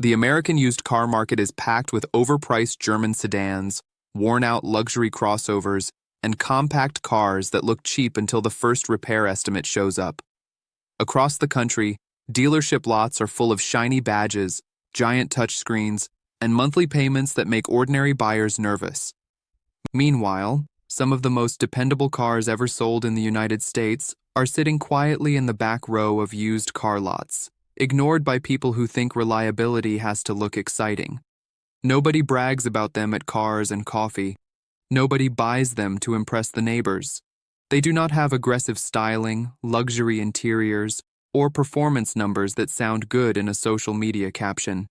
The American used car market is packed with overpriced German sedans, worn-out luxury crossovers, and compact cars that look cheap until the first repair estimate shows up. Across the country, dealership lots are full of shiny badges, giant touchscreens, and monthly payments that make ordinary buyers nervous. Meanwhile, some of the most dependable cars ever sold in the United States are sitting quietly in the back row of used car lots, ignored by people who think reliability has to look exciting. Nobody brags about them at Cars and Coffee. Nobody buys them to impress the neighbors. They do not have aggressive styling, luxury interiors, or performance numbers that sound good in a social media caption.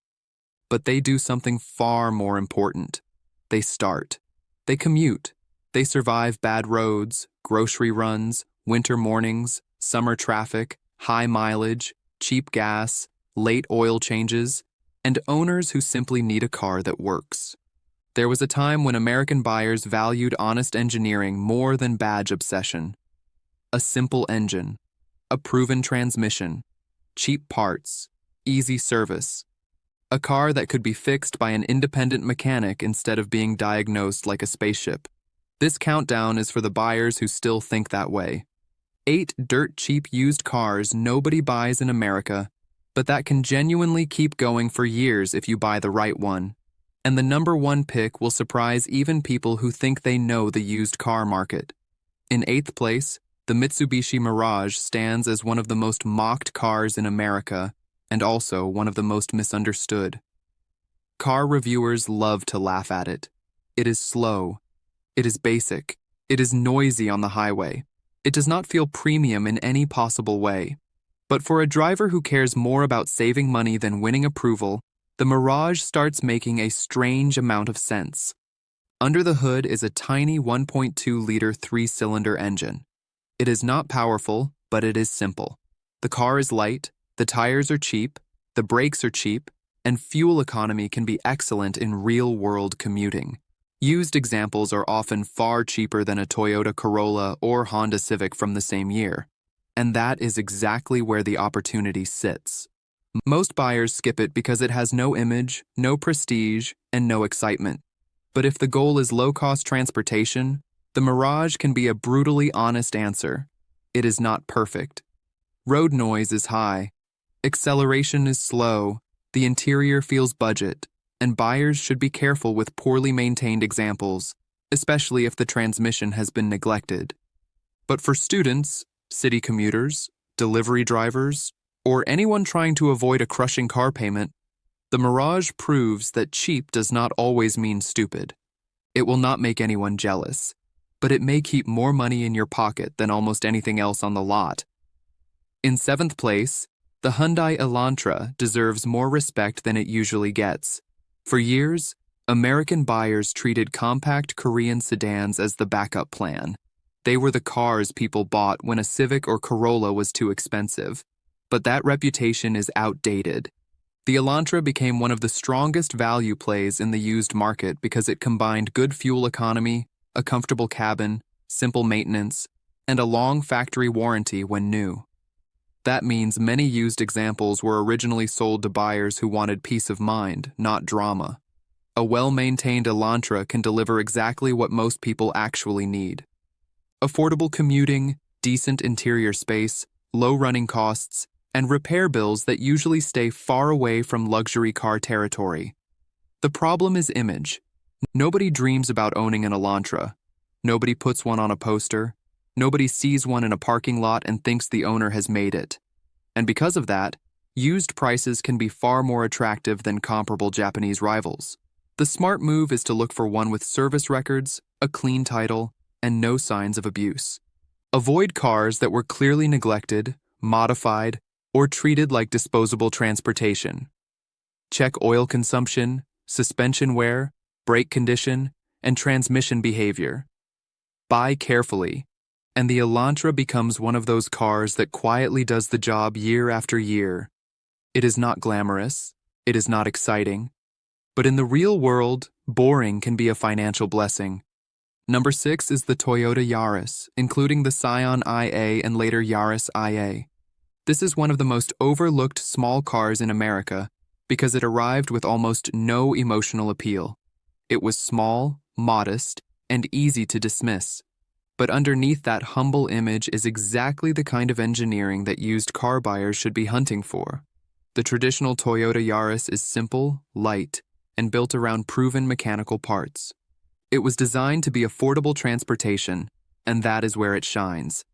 But they do something far more important. They start. They commute. They survive bad roads, grocery runs, winter mornings, summer traffic, high mileage, cheap gas, late oil changes, and owners who simply need a car that works. There was a time when American buyers valued honest engineering more than badge obsession. A simple engine, a proven transmission, cheap parts, easy service. A car that could be fixed by an independent mechanic instead of being diagnosed like a spaceship. This countdown is for the buyers who still think that way. 8 dirt-cheap used cars nobody buys in America, but that can genuinely keep going for years if you buy the right one. And the number 1 pick will surprise even people who think they know the used car market. In 8th place, the Mitsubishi Mirage stands as one of the most mocked cars in America, and also one of the most misunderstood. Car reviewers love to laugh at it. It is slow. It is basic. It is noisy on the highway. It does not feel premium in any possible way. But for a driver who cares more about saving money than winning approval, the Mirage starts making a strange amount of sense. Under the hood is a tiny 1.2-liter 3-cylinder engine. It is not powerful, but it is simple. The car is light, the tires are cheap, the brakes are cheap, and fuel economy can be excellent in real-world commuting. Used examples are often far cheaper than a Toyota Corolla or Honda Civic from the same year. And that is exactly where the opportunity sits. Most buyers skip it because it has no image, no prestige, and no excitement. But if the goal is low-cost transportation, the Mirage can be a brutally honest answer. It is not perfect. Road noise is high. Acceleration is slow. The interior feels budget. And buyers should be careful with poorly maintained examples, especially if the transmission has been neglected. But for students, city commuters, delivery drivers, or anyone trying to avoid a crushing car payment, the Mirage proves that cheap does not always mean stupid. It will not make anyone jealous, but it may keep more money in your pocket than almost anything else on the lot. In 7th place, the Hyundai Elantra deserves more respect than it usually gets. For years, American buyers treated compact Korean sedans as the backup plan. They were the cars people bought when a Civic or Corolla was too expensive. But that reputation is outdated. The Elantra became one of the strongest value plays in the used market because it combined good fuel economy, a comfortable cabin, simple maintenance, and a long factory warranty when new. That means many used examples were originally sold to buyers who wanted peace of mind, not drama. A well-maintained Elantra can deliver exactly what most people actually need. Affordable commuting, decent interior space, low running costs, and repair bills that usually stay far away from luxury car territory. The problem is image. Nobody dreams about owning an Elantra. Nobody puts one on a poster. Nobody sees one in a parking lot and thinks the owner has made it. And because of that, used prices can be far more attractive than comparable Japanese rivals. The smart move is to look for one with service records, a clean title, and no signs of abuse. Avoid cars that were clearly neglected, modified, or treated like disposable transportation. Check oil consumption, suspension wear, brake condition, and transmission behavior. Buy carefully, and the Elantra becomes one of those cars that quietly does the job year after year. It is not glamorous, it is not exciting, but in the real world, boring can be a financial blessing. Number 6 is the Toyota Yaris, including the Scion IA and later Yaris IA. This is one of the most overlooked small cars in America because it arrived with almost no emotional appeal. It was small, modest, and easy to dismiss. But underneath that humble image is exactly the kind of engineering that used car buyers should be hunting for. The traditional Toyota Yaris is simple, light, and built around proven mechanical parts. It was designed to be affordable transportation, and that is where it shines.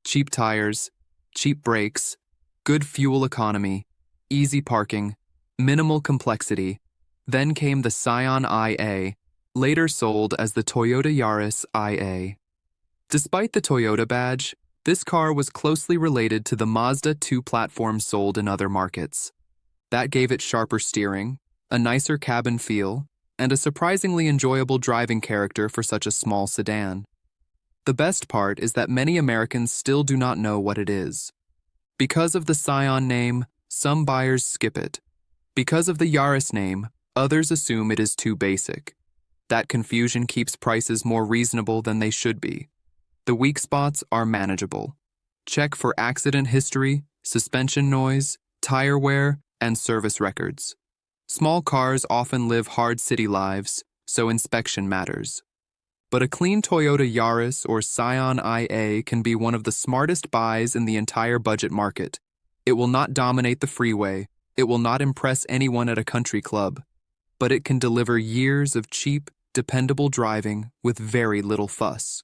Cheap tires, cheap brakes, good fuel economy, easy parking, minimal complexity. Then came the Scion IA, later sold as the Toyota Yaris IA. Despite the Toyota badge, this car was closely related to the Mazda 2 platform sold in other markets. That gave it sharper steering, a nicer cabin feel, and a surprisingly enjoyable driving character for such a small sedan. The best part is that many Americans still do not know what it is. Because of the Scion name, some buyers skip it. Because of the Yaris name, others assume it is too basic. That confusion keeps prices more reasonable than they should be. The weak spots are manageable. Check for accident history, suspension noise, tire wear, and service records. Small cars often live hard city lives, so inspection matters. But a clean Toyota Yaris or Scion IA can be one of the smartest buys in the entire budget market. It will not dominate the freeway, it will not impress anyone at a country club, but it can deliver years of cheap, dependable driving with very little fuss.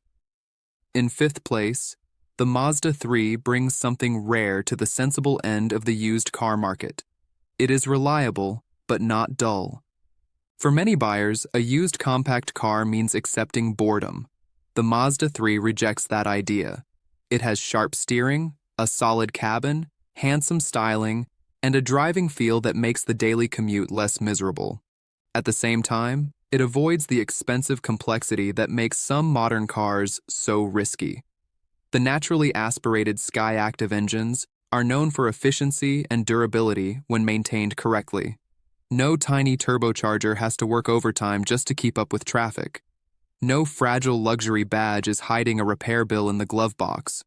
In fifth place, the Mazda 3 brings something rare to the sensible end of the used car market. It is reliable, but not dull. For many buyers, a used compact car means accepting boredom. The Mazda 3 rejects that idea. It has sharp steering, a solid cabin, handsome styling, and a driving feel that makes the daily commute less miserable. At the same time, it avoids the expensive complexity that makes some modern cars so risky. The naturally aspirated Skyactiv engines are known for efficiency and durability when maintained correctly. No tiny turbocharger has to work overtime just to keep up with traffic. No fragile luxury badge is hiding a repair bill in the glove box.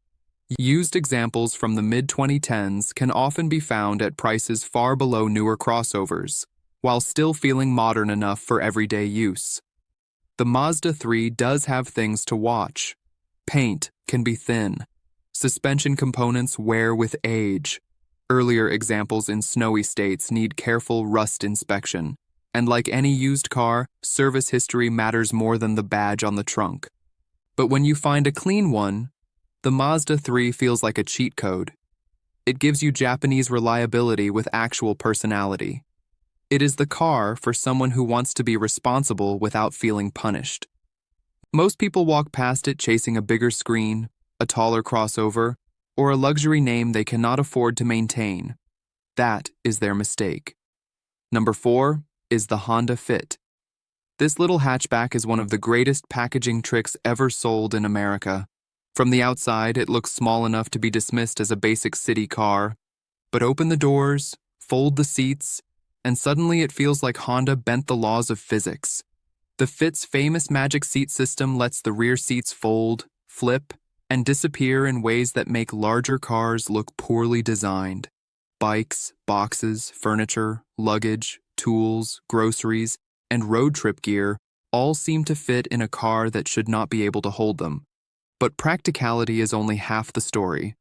Used examples from the mid-2010s can often be found at prices far below newer crossovers, while still feeling modern enough for everyday use. The Mazda 3 does have things to watch. Paint can be thin. Suspension components wear with age. Earlier examples in snowy states need careful rust inspection. And like any used car, service history matters more than the badge on the trunk. But when you find a clean one, the Mazda 3 feels like a cheat code. It gives you Japanese reliability with actual personality. It is the car for someone who wants to be responsible without feeling punished. Most people walk past it chasing a bigger screen, a taller crossover, or a luxury name they cannot afford to maintain. That is their mistake. Number 4 is the Honda Fit. This little hatchback is one of the greatest packaging tricks ever sold in America. From the outside, it looks small enough to be dismissed as a basic city car. But open the doors, fold the seats, and suddenly it feels like Honda bent the laws of physics. The Fit's famous magic seat system lets the rear seats fold, flip, and disappear in ways that make larger cars look poorly designed. Bikes, boxes, furniture, luggage, tools, groceries, and road trip gear all seem to fit in a car that should not be able to hold them. But practicality is only half the story.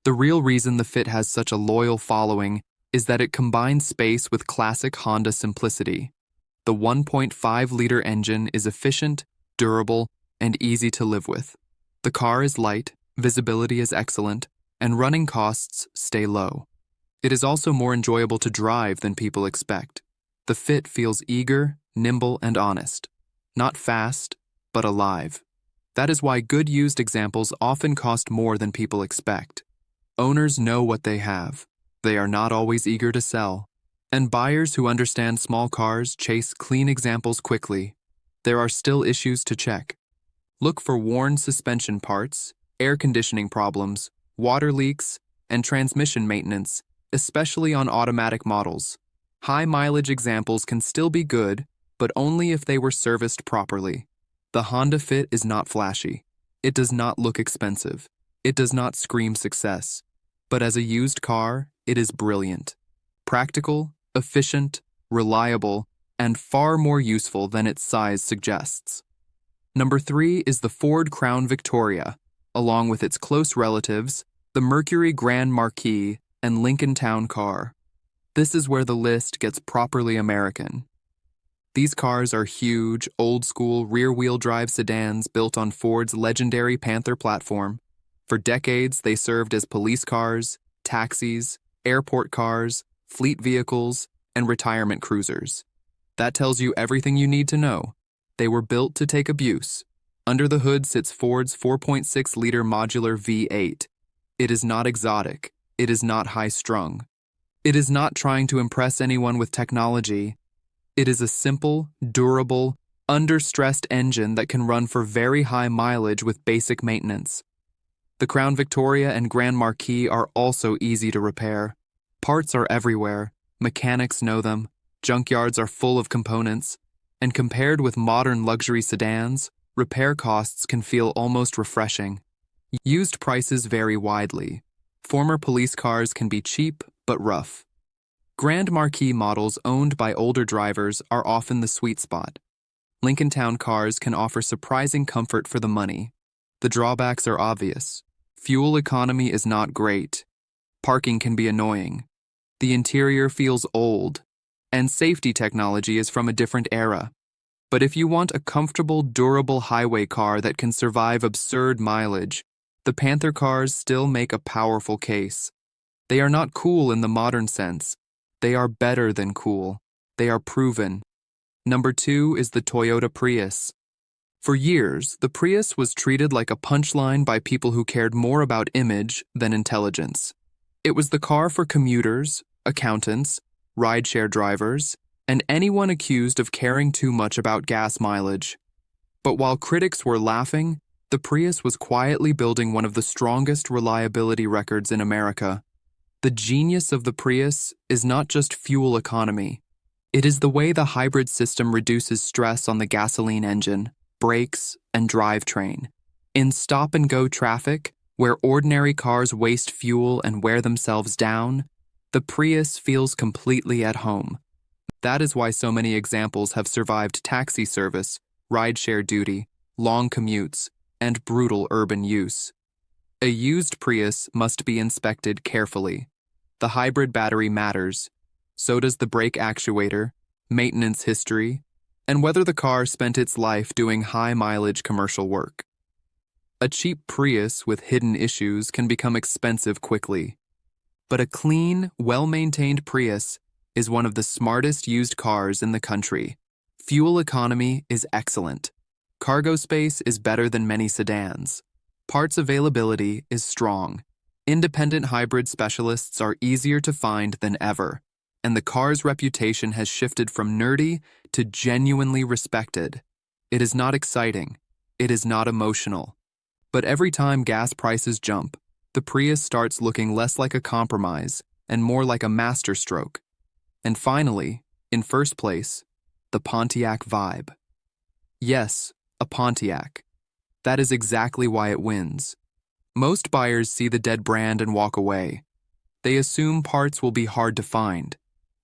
The real reason the Fit has such a loyal following is that it combines space with classic Honda simplicity. The 1.5-liter engine is efficient, durable, and easy to live with. The car is light, visibility is excellent, and running costs stay low. It is also more enjoyable to drive than people expect. The Fit feels eager, nimble, and honest. Not fast, but alive. That is why good used examples often cost more than people expect. Owners know what they have. They are not always eager to sell. And buyers who understand small cars chase clean examples quickly. There are still issues to check. Look for worn suspension parts, air conditioning problems, water leaks, and transmission maintenance, especially on automatic models. High mileage examples can still be good, but only if they were serviced properly. The Honda Fit is not flashy. It does not look expensive. It does not scream success. But as a used car, it is brilliant. Practical, efficient, reliable, and far more useful than its size suggests. Number 3 is the Ford Crown Victoria, along with its close relatives, the Mercury Grand Marquis and Lincoln Town Car. This is where the list gets properly American. These cars are huge, old-school rear-wheel drive sedans built on Ford's legendary Panther platform. For decades, they served as police cars, taxis, airport cars, fleet vehicles, and retirement cruisers. That tells you everything you need to know. They were built to take abuse. Under the hood sits Ford's 4.6-liter modular V8. It is not exotic. It is not high-strung. It is not trying to impress anyone with technology. It is a simple, durable, under-stressed engine that can run for very high mileage with basic maintenance. The Crown Victoria and Grand Marquis are also easy to repair. Parts are everywhere. Mechanics know them. Junkyards are full of components. And compared with modern luxury sedans, repair costs can feel almost refreshing. Used prices vary widely. Former police cars can be cheap but rough. Grand Marquis models owned by older drivers are often the sweet spot. Lincoln Town cars can offer surprising comfort for the money. The drawbacks are obvious. Fuel economy is not great. Parking can be annoying. The interior feels old. And safety technology is from a different era. But if you want a comfortable, durable highway car that can survive absurd mileage, the Panther cars still make a powerful case. They are not cool in the modern sense. They are better than cool. They are proven. Number 2 is the Toyota Prius. For years, the Prius was treated like a punchline by people who cared more about image than intelligence. It was the car for commuters, accountants, rideshare drivers, and anyone accused of caring too much about gas mileage. But while critics were laughing, the Prius was quietly building one of the strongest reliability records in America. The genius of the Prius is not just fuel economy. It is the way the hybrid system reduces stress on the gasoline engine, brakes, and drivetrain. In stop-and-go traffic, where ordinary cars waste fuel and wear themselves down, the Prius feels completely at home. That is why so many examples have survived taxi service, rideshare duty, long commutes, and brutal urban use. A used Prius must be inspected carefully. The hybrid battery matters. So does the brake actuator, maintenance history, and whether the car spent its life doing high-mileage commercial work. A cheap Prius with hidden issues can become expensive quickly. But a clean, well-maintained Prius is one of the smartest used cars in the country. Fuel economy is excellent. Cargo space is better than many sedans. Parts availability is strong. Independent hybrid specialists are easier to find than ever, and the car's reputation has shifted from nerdy to genuinely respected. It is not exciting. It is not emotional. But every time gas prices jump, the Prius starts looking less like a compromise and more like a masterstroke. And finally, in first place, the Pontiac vibe. Yes, a Pontiac. That is exactly why it wins. Most buyers see the dead brand and walk away. They assume parts will be hard to find.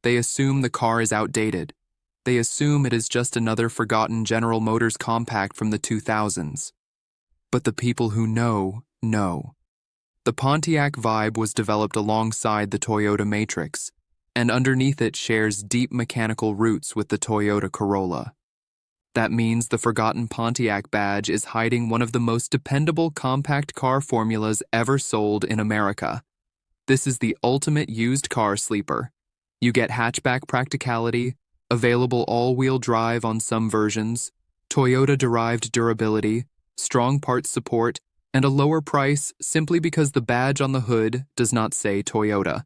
They assume the car is outdated. They assume it is just another forgotten General Motors compact from the 2000s. But the people who know. The Pontiac vibe was developed alongside the Toyota Matrix, and underneath it shares deep mechanical roots with the Toyota Corolla. That means the forgotten Pontiac badge is hiding one of the most dependable compact car formulas ever sold in America. This is the ultimate used car sleeper. You get hatchback practicality, available all-wheel drive on some versions, Toyota-derived durability, strong parts support, and a lower price simply because the badge on the hood does not say Toyota.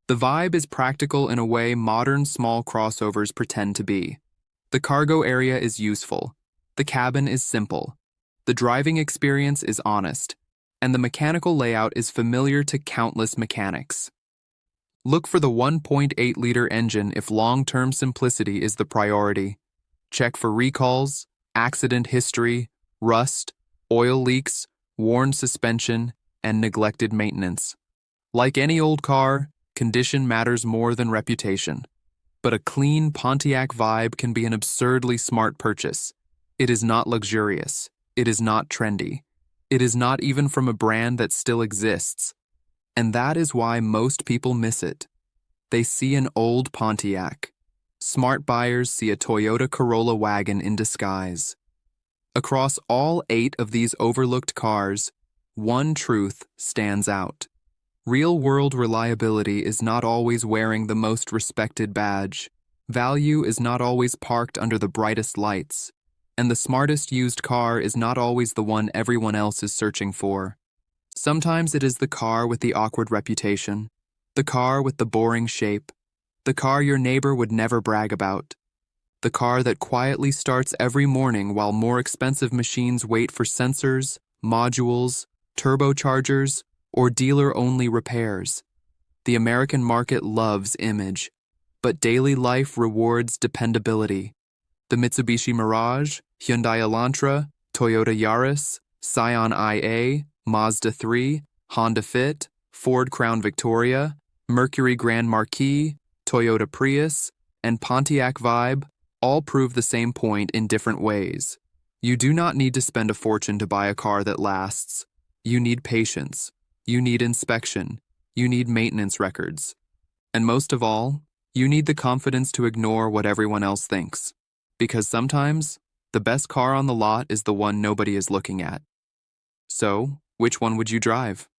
The vibe is practical in a way modern small crossovers pretend to be. The cargo area is useful. The cabin is simple. The driving experience is honest. And the mechanical layout is familiar to countless mechanics. Look for the 1.8-liter engine if long-term simplicity is the priority. Check for recalls, accident history, rust, oil leaks, worn suspension, and neglected maintenance. Like any old car, condition matters more than reputation. But a clean Pontiac Vibe can be an absurdly smart purchase. It is not luxurious. It is not trendy. It is not even from a brand that still exists. And that is why most people miss it. They see an old Pontiac. Smart buyers see a Toyota Corolla wagon in disguise. Across all 8 of these overlooked cars, one truth stands out. Real-world reliability is not always wearing the most respected badge. Value is not always parked under the brightest lights. And the smartest used car is not always the one everyone else is searching for. Sometimes it is the car with the awkward reputation, the car with the boring shape, the car your neighbor would never brag about, the car that quietly starts every morning while more expensive machines wait for sensors, modules, turbochargers, or dealer-only repairs. The American market loves image, but daily life rewards dependability. The Mitsubishi Mirage, Hyundai Elantra, Toyota Yaris, Scion IA, Mazda 3, Honda Fit, Ford Crown Victoria, Mercury Grand Marquis, Toyota Prius, and Pontiac Vibe all prove the same point in different ways. You do not need to spend a fortune to buy a car that lasts. You need patience. You need inspection. You need maintenance records. And most of all, you need the confidence to ignore what everyone else thinks. Because sometimes, the best car on the lot is the one nobody is looking at. So, which one would you drive?